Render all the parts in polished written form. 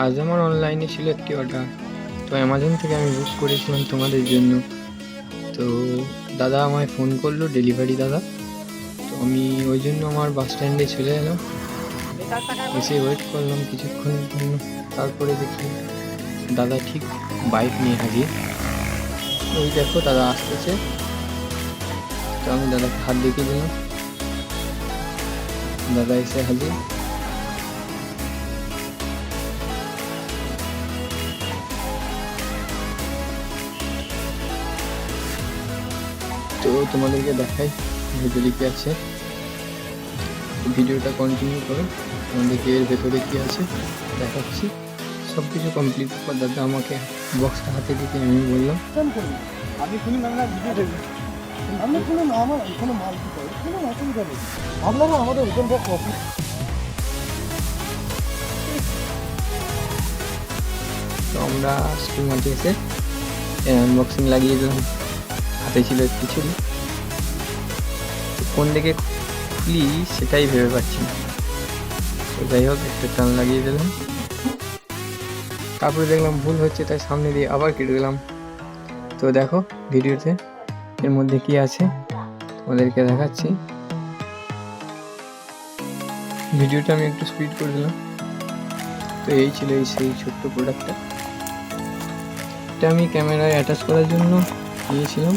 আজ আমার অনলাইনে ছিল একটি অর্ডার। তো অ্যামাজন থেকে আমি বুক করেছিলাম তোমাদের জন্য। তো দাদা আমায় ফোন করলো, ডেলিভারি দাদা। তো আমি ওই জন্য আমার বাস স্ট্যান্ডে চলে এলাম, এসে ওয়েট করলাম কিছুক্ষণের জন্য। তারপরে দেখি দাদা ঠিক বাইক নিয়ে হাজির। ওই দেখো দাদা আসতেছে। তো আমি দাদাকে হাত দেখিয়ে দিলাম, দাদা এসে হাজির। তো তোমাদেরকে দেখাই ভেতরে কি আছে। ভিডিওটা কন্টিনিউ করো, তোমাদেরকে এর ভেতরে কি আছে দেখাচ্ছি। সব কিছু কমপ্লিট পর দাদা আমাকে বক্সটা হাতে দিতে আমি বললাম আপনি শুনুন, আমরা ভিডিও দেখবেন, আপনি শুনুন, আমার কোনো মাল দিতে হবে, কোনো অসুবিধা নেই। আপনারা আমাদের ওপেন বক্স অফিস। তো আমরা স্কুল মাঠে এসে আনবক্সিং লাগিয়ে দিলাম। হাতে ছিল একটু ছুরি, কোন দিকে খুলি সেটাই ভেবে পাচ্ছি না। তো যাই হোক একটা টান লাগিয়ে দিলাম, তারপরে দেখলাম ভুল হচ্ছে, তাই সামনে দিয়ে আবার কেটে দিলাম। তো দেখো ভিডিওতে এর মধ্যে কি আছে তোমাদেরকে দেখাচ্ছি। ভিডিওটা আমি একটু স্পিড করে দিলাম। তো এই ছিল সেই ছোট্ট প্রোডাক্টটা। এটা আমি ক্যামেরায় অ্যাটাচ করার জন্য নিয়েছিলাম,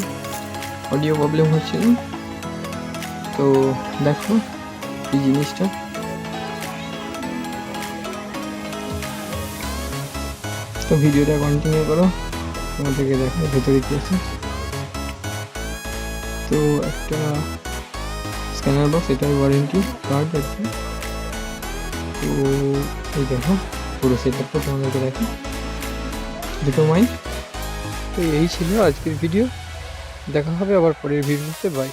অডিও প্রবলেম হচ্ছিল। তো দেখো এই জিনিসটা। তো ভিডিওটা কন্টিনিউ করো, তোমাদেরকে দেখো ভেতরে কি আছে। তো একটা স্ক্যানার বক্স, এটার ওয়ারেন্টি কার্ড আছে। তো এই দেখো পুরো সেটআপটা তোমাদেরকে দেখো, দুটো মাইক। তো এই ছিল আজকের ভিডিও, দেখা হবে আবার পরের ভিডিওতে। বাই।